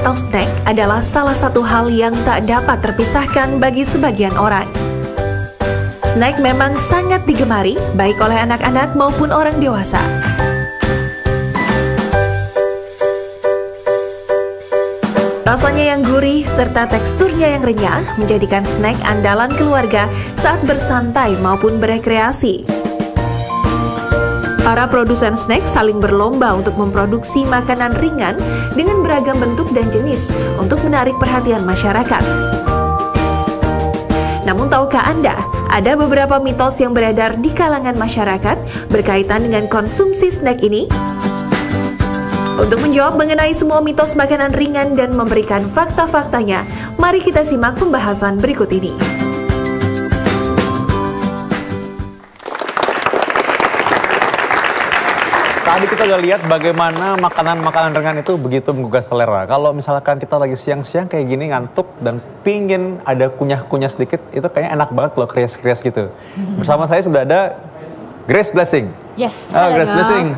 atau snack adalah salah satu hal yang tak dapat terpisahkan bagi sebagian orang. Snack memang sangat digemari baik oleh anak-anak maupun orang dewasa. Rasanya yang gurih serta teksturnya yang renyah menjadikan snack andalan keluarga saat bersantai maupun berekreasi. Para produsen snack saling berlomba untuk memproduksi makanan ringan dengan beragam bentuk dan jenis untuk menarik perhatian masyarakat. Namun tahukah Anda, ada beberapa mitos yang beredar di kalangan masyarakat berkaitan dengan konsumsi snack ini? Untuk menjawab mengenai semua mitos makanan ringan dan memberikan fakta-faktanya, mari kita simak pembahasan berikut ini. Tadi kita udah lihat bagaimana makanan-makanan ringan itu begitu menggugah selera. Kalau misalkan kita lagi siang-siang kayak gini ngantuk dan pingin ada kunyah-kunyah sedikit, itu kayaknya enak banget kalau krias-krias gitu. Bersama saya sudah ada Grace Blessing. Yes. Grace Blessing.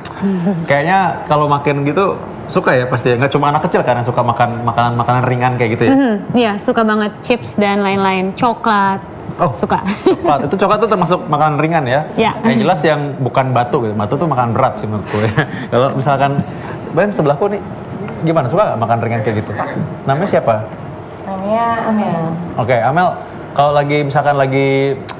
Kayaknya kalau makan gitu suka ya pasti ya. Nggak cuma anak kecil kan yang suka makan makanan-makanan ringan kayak gitu ya. Iya, suka banget chips dan lain-lain. Coklat. Oh, suka. Coklat. Itu coklat tuh termasuk makanan ringan ya. Iya. Yang jelas yang bukan batu gitu. Batu tuh makan berat sih menurutku ya. Kalau misalkan Ben sebelahku nih gimana, suka nggak makan ringan kayak gitu? Namanya siapa? Namanya Amel. Oke, Amel. Kalau lagi misalkan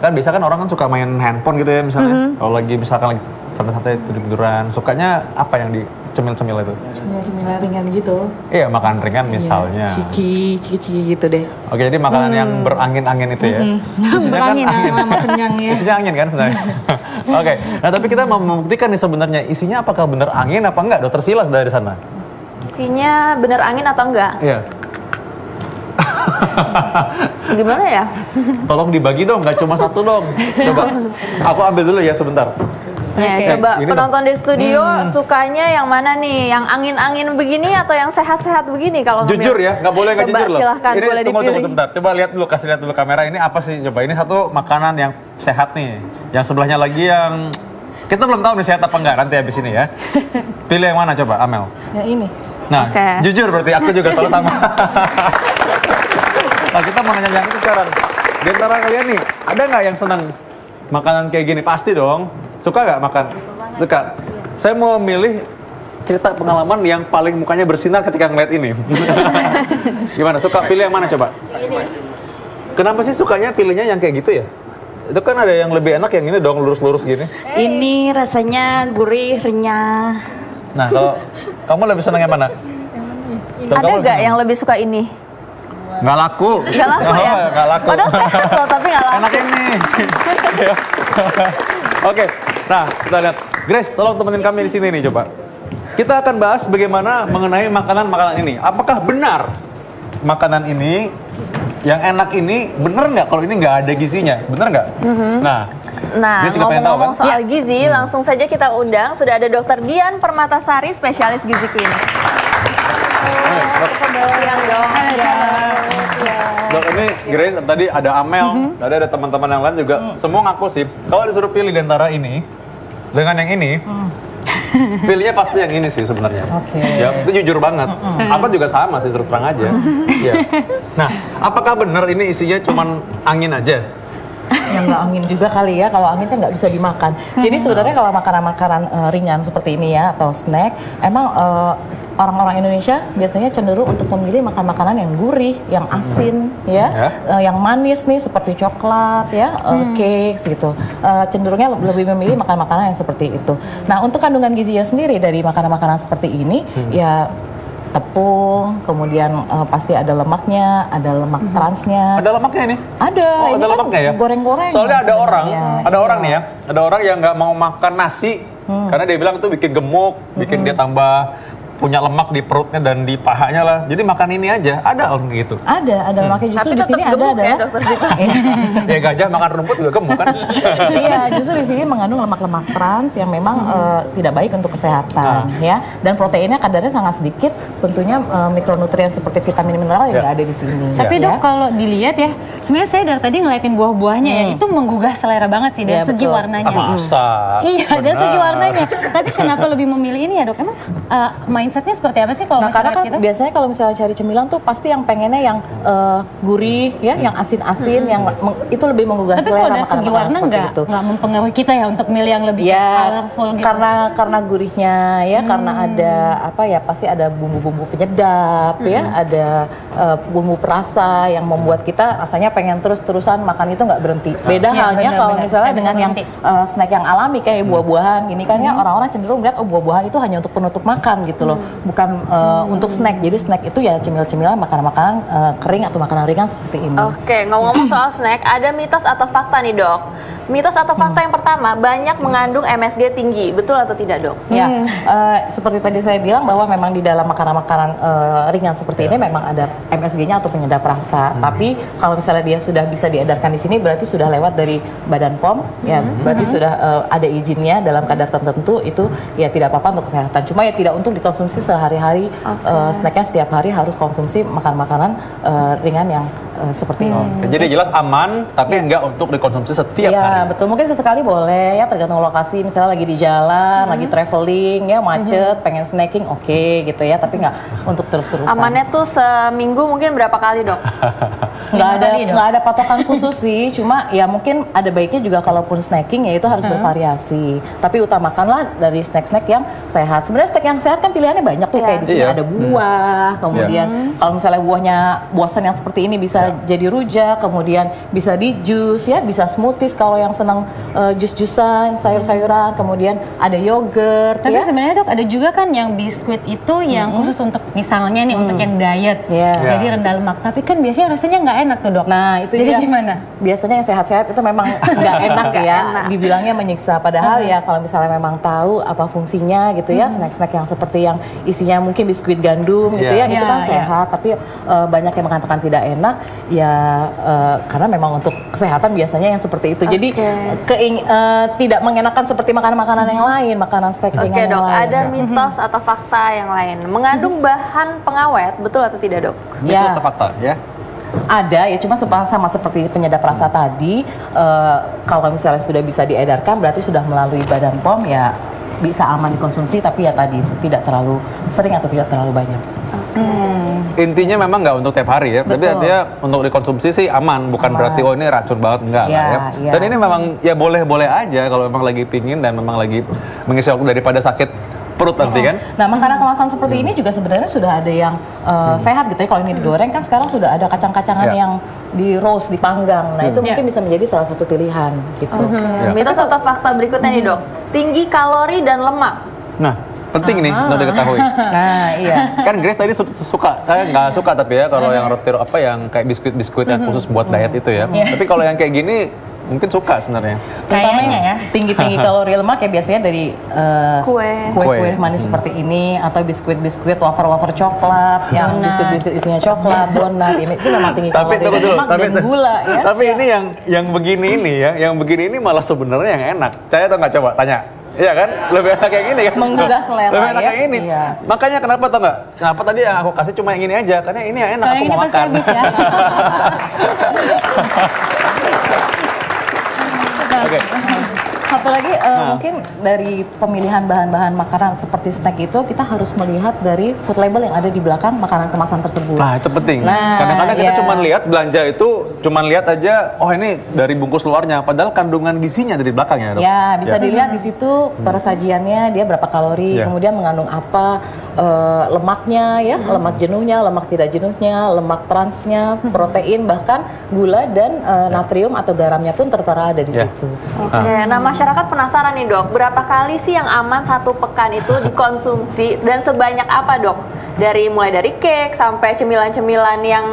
kan biasa kan orang kan suka main handphone gitu ya misalnya. Kalau lagi misalkan lagi santai-santai tidur-tiduran, sukanya apa yang dicemil-cemil itu? Cemilan ringan gitu. Iya, makan ringan misalnya. Ciki gitu deh. Oke, jadi makanan yang berangin-angin itu ya. Isinya kan angin. Lama kenyang ya. Isinya angin kan sebenarnya. Oke, nah tapi kita mau membuktikan nih sebenarnya isinya apakah benar angin apa enggak? Dokter Silas dari sana. Isinya bener angin atau enggak? Iya. Gimana ya? Tolong dibagi dong, nggak cuma satu dong. Coba, aku ambil dulu ya sebentar. Ya, coba ini penonton di studio sukanya yang mana nih? Yang angin-angin begini atau yang sehat-sehat begini? Kalau Jujur ya, nggak boleh nggak jujur loh. Silahkan, Ini boleh tunggu dipilih. sebentar. Coba lihat dulu, kasih lihat dulu kamera. Ini apa sih? Coba ini satu makanan yang sehat nih. Yang sebelahnya lagi yang kita belum tahu nih sehat apa enggak nanti habis ini ya. Pilih yang mana coba, Amel? Yang ini. Nah, Oke. jujur berarti aku juga selalu sama. Nah, kita mau nanya yang itu sekarang. Di antara kalian nih, ada nggak yang senang makanan kayak gini? Pasti dong. Suka nggak makan? Suka. Saya mau milih cerita pengalaman yang paling mukanya bersinar ketika ngeliat ini. Gimana? Suka pilih yang mana coba? Kenapa sih sukanya pilihnya yang kayak gitu ya? Itu kan ada yang lebih enak yang ini dong, lurus-lurus gini. Ini rasanya gurih, renyah. Nah, kalau kamu lebih senang yang mana? Ada nggak yang lebih suka ini? Nggak laku. Nggak laku ya? Nggak laku. Padahal sehat loh, tapi nggak laku. Enak ini. Oke, nah kita lihat. Grace, tolong temenin kami di sini nih coba. Kita akan bahas bagaimana mengenai makanan-makanan ini. Apakah benar makanan ini yang enak ini bener nggak kalau ini nggak ada gizinya? Bener nggak? Nah, Grace juga pengen tahu, ngomong-ngomong kan? soal gizi, langsung saja kita undang. Sudah ada Dr. Dian Permatasari, spesialis gizi klinis. Dok, ini Grace, tadi ada Amel, tadi ada teman-teman yang lain juga. Semua ngaku sih, kalau disuruh pilih di antara ini dengan yang ini, pilihnya pasti yang ini sih sebenarnya. Ya, itu jujur banget. Apa juga sama sih, terus terang aja. Ya. Nah, apakah benar ini isinya cuman angin aja? Yang nggak angin juga kali ya, kalau angin kan nggak bisa dimakan. Jadi sebenarnya kalau makanan-makanan ringan seperti ini ya, atau snack, emang orang-orang Indonesia biasanya cenderung untuk memilih makan makanan yang gurih, yang asin, yang manis nih seperti coklat, ya, cakes gitu. Cenderungnya lebih memilih makan makanan yang seperti itu. Nah, untuk kandungan gizinya sendiri dari makanan-makanan seperti ini, ya tepung, kemudian pasti ada lemaknya, ada lemak transnya. Ada lemaknya ini? Ada. Oh, ini ada kan lemaknya ya? Goreng-goreng. Soalnya ada orang nih ya, ada orang yang nggak mau makan nasi karena dia bilang itu bikin gemuk, bikin dia tambah punya lemak di perutnya dan di pahanya lah. Jadi makan ini aja. Ada orang gitu. Ada lemaknya. Justru Tapi di sini tetap gemuk ada ya, Dokter Zita? Ya gajah makan rumput juga gemuk kan? Iya, justru di sini mengandung lemak-lemak trans yang memang tidak baik untuk kesehatan, ya. Dan proteinnya kadarnya sangat sedikit. Tentunya mikronutrien seperti vitamin mineral yang nggak ada di sini. Tapi Dok, kalau dilihat ya, sebenarnya saya dari tadi ngeliatin buah-buahnya ya, itu menggugah selera banget sih dari segi warnanya. Masa? Iya, dari segi warnanya. Tapi kenapa lebih memilih ini ya Dok? Emang mindset mindsetnya seperti apa sih kalau Nah, karena masyarakat kan kita? biasanya kalau misalnya cari cemilan tuh pasti yang pengennya yang gurih ya, yang asin-asin, yang itu lebih menggugah Tapi kalau selera dari segi makanan-makanan warna seperti itu. nggak mempengaruhi kita ya untuk milih yang lebih Ya, colorful gitu. karena gurihnya ya, karena ada apa ya, pasti ada bumbu-bumbu penyedap ya, ada bumbu perasa yang membuat kita rasanya pengen terus-terusan makan itu nggak berhenti. Beda Iya, halnya kalau benar-benar. misalnya Nggak bisa dengan yang berhenti. snack yang alami kayak buah-buahan gini kan ya, orang-orang cenderung melihat oh buah-buahan itu hanya untuk penutup makan gitu loh, bukan untuk snack. Jadi snack itu ya cemil-cemilan, makanan-makanan kering atau makanan ringan seperti ini. Oke, ngomong-ngomong soal snack, ada mitos atau fakta nih dok. Mitos atau fakta yang pertama, banyak mengandung MSG tinggi, betul atau tidak dok? Ya, seperti tadi saya bilang bahwa memang di dalam makanan-makanan ringan seperti ini memang ada MSG-nya atau penyedap rasa. Tapi kalau misalnya dia sudah bisa diedarkan di sini, berarti sudah lewat dari Badan POM, ya berarti sudah ada izinnya dalam kadar tertentu, itu ya tidak apa-apa untuk kesehatan. Cuma ya tidak untuk dikonsumsi sehari-hari. Snacknya setiap hari harus konsumsi makanan-makanan ringan yang seperti ini. Oke, jadi jelas aman, tapi enggak untuk dikonsumsi setiap Iya, hari. betul. Mungkin sesekali boleh ya, tergantung lokasi. Misalnya lagi di jalan, lagi traveling ya, macet, pengen snacking, oke gitu ya. Tapi nggak untuk terus-terusan. Amannya tuh seminggu mungkin berapa kali dok? Nggak ada patokan khusus sih. Cuma ya mungkin ada baiknya juga kalaupun snacking ya itu harus bervariasi. Tapi utamakanlah dari snack-snack yang sehat. Sebenarnya snack yang sehat kan pilihannya banyak tuh. Iya. Kayak di sini Iya. ada buah, kemudian kalau misalnya buahnya buasan yang seperti ini bisa jadi rujak, kemudian bisa di jus ya, bisa smoothies kalau yang senang jus-jusan, sayur-sayuran, kemudian ada yogurt Tapi ya. sebenarnya dok ada juga kan yang biskuit itu yang khusus untuk misalnya nih untuk yang diet, Iya. jadi rendah lemak. Tapi kan biasanya rasanya nggak enak tuh dok. Nah, itu jadi dia. gimana? Biasanya yang sehat-sehat itu memang nggak enak ya, dibilangnya menyiksa. Padahal ya kalau misalnya memang tahu apa fungsinya gitu ya, snack-snack yang seperti yang isinya mungkin biskuit gandum gitu Iya. ya, itu kan Iya, sehat. Tapi banyak yang mengatakan tidak enak ya, karena memang untuk kesehatan biasanya yang seperti itu. Jadi tidak mengenakan seperti makanan-makanan yang lain, makanan snack Oke ringan yang dok, lain. ada mitos atau fakta yang lain. Mengandung bahan pengawet, betul atau tidak dok? Itu Ya. fakta ya. Ada ya, cuma sama seperti penyedap rasa tadi, kalau misalnya sudah bisa diedarkan berarti sudah melalui Badan POM ya bisa aman dikonsumsi, tapi ya tadi itu tidak terlalu sering atau tidak terlalu banyak. Intinya memang nggak untuk tiap hari ya, tapi Betul. artinya untuk dikonsumsi sih aman, bukan Aman. berarti oh ini racun banget, enggak Iya, lah ya. iya. Dan ini memang ya boleh-boleh aja kalau memang lagi pingin dan memang lagi mengisi waktu daripada sakit perut nanti kan. Nah, makanan kemasan seperti ini juga sebenarnya sudah ada yang sehat gitu ya. Kalau ini digoreng kan sekarang sudah ada kacang-kacangan Ya. yang di roast, dipanggang. Nah, itu Ya. mungkin bisa menjadi salah satu pilihan gitu. Ya. Mitos atau fakta berikutnya nih dok, tinggi kalori dan lemak. Nah, penting nih untuk diketahui. Nah, iya. Kan Grace tadi suka, nggak suka tapi ya kalau yang roti apa yang kayak biskuit-biskuit yang khusus buat diet itu ya. Tapi kalau yang kayak gini mungkin suka sebenarnya. Terutama Kayaknya yang ya. tinggi-tinggi kalori lemak ya biasanya dari Kue. kue-kue manis seperti ini, atau biskuit-biskuit wafer-wafer coklat, yang biskuit-biskuit isinya coklat, donat, ini itu memang tinggi Tapi kalori tunggu dan dulu, lemak dan gula ya. Tapi ini yang begini ini ya, yang begini ini malah sebenarnya yang enak. Saya atau nggak coba tanya? Iya kan? Lebih enak kayak gini kan? Menggugah selera Lebih enak ya. kayak ini. Iya. Makanya kenapa tau nggak? Kenapa tadi yang aku kasih cuma yang ini aja? Karena ini yang enak, Kalau aku ini mau pasti makan. habis ya. Oke. Apalagi mungkin dari pemilihan bahan-bahan makanan seperti snack itu kita harus melihat dari food label yang ada di belakang makanan kemasan tersebut. Nah itu penting. Nah, Kadang-kadang kita ya. cuma lihat belanja itu, cuma lihat aja, oh ini dari bungkus luarnya, padahal kandungan gizinya dari belakangnya. Dok. Ya, bisa dilihat di situ persajiannya dia berapa kalori, Ya. kemudian mengandung apa, lemaknya ya, lemak jenuhnya, lemak tidak jenuhnya, lemak transnya, protein, bahkan gula dan natrium atau garamnya pun tertera ada di Ya. situ. Oke, nah masyarakat penasaran nih dok, berapa kali sih yang aman satu pekan itu dikonsumsi dan sebanyak apa dok? Mulai dari cake sampai cemilan-cemilan yang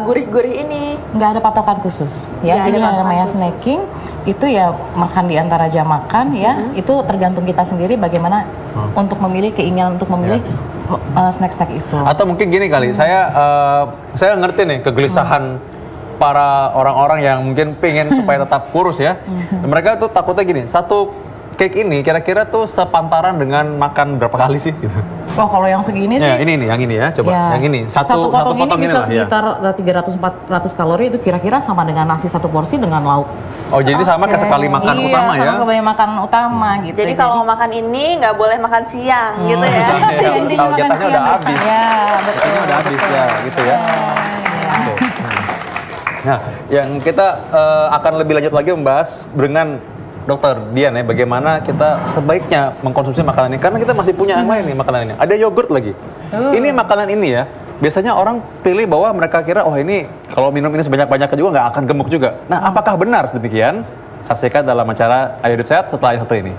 gurih-gurih ini. Nggak ada patokan khusus Nggak ya, ada jadi yang patokan namanya khusus. snacking itu ya makan di antara jam makan ya, itu tergantung kita sendiri bagaimana untuk memilih, keinginan untuk memilih snack-snack itu. Atau mungkin gini kali, saya ngerti nih kegelisahan para orang-orang yang mungkin pengen supaya tetap kurus ya. Mereka tuh takutnya gini, satu cake ini kira-kira tuh sepantaran dengan makan berapa kali sih? Gitu. Oh, kalau yang segini sih. Ya, ini nih, yang ini ya, coba. Ya, Yang ini, satu potong ini bisa lah, ya. sekitar 300-400 kalori, itu kira-kira sama dengan nasi satu porsi dengan lauk. Oh, jadi sama kayak sekali makan Iya, utama ya? sama sekali makan utama gitu. Jadi kalau mau makan ini nggak boleh makan siang gitu ya. Tahu jatahnya udah habis. Ya, betul. Jatahnya udah habis ya, gitu ya. Oke. Nah, yang kita akan lebih lanjut lagi membahas dengan Dokter Dian ya, bagaimana kita sebaiknya mengkonsumsi makanan ini. Karena kita masih punya yang lain nih makanan ini. Ada yogurt lagi. Ini makanan ini ya, biasanya orang pilih bahwa mereka kira, oh ini kalau minum ini sebanyak-banyaknya juga nggak akan gemuk juga. Nah, apakah benar demikian? Saksikan dalam acara Ayo Hidup Sehat setelah yang satu ini.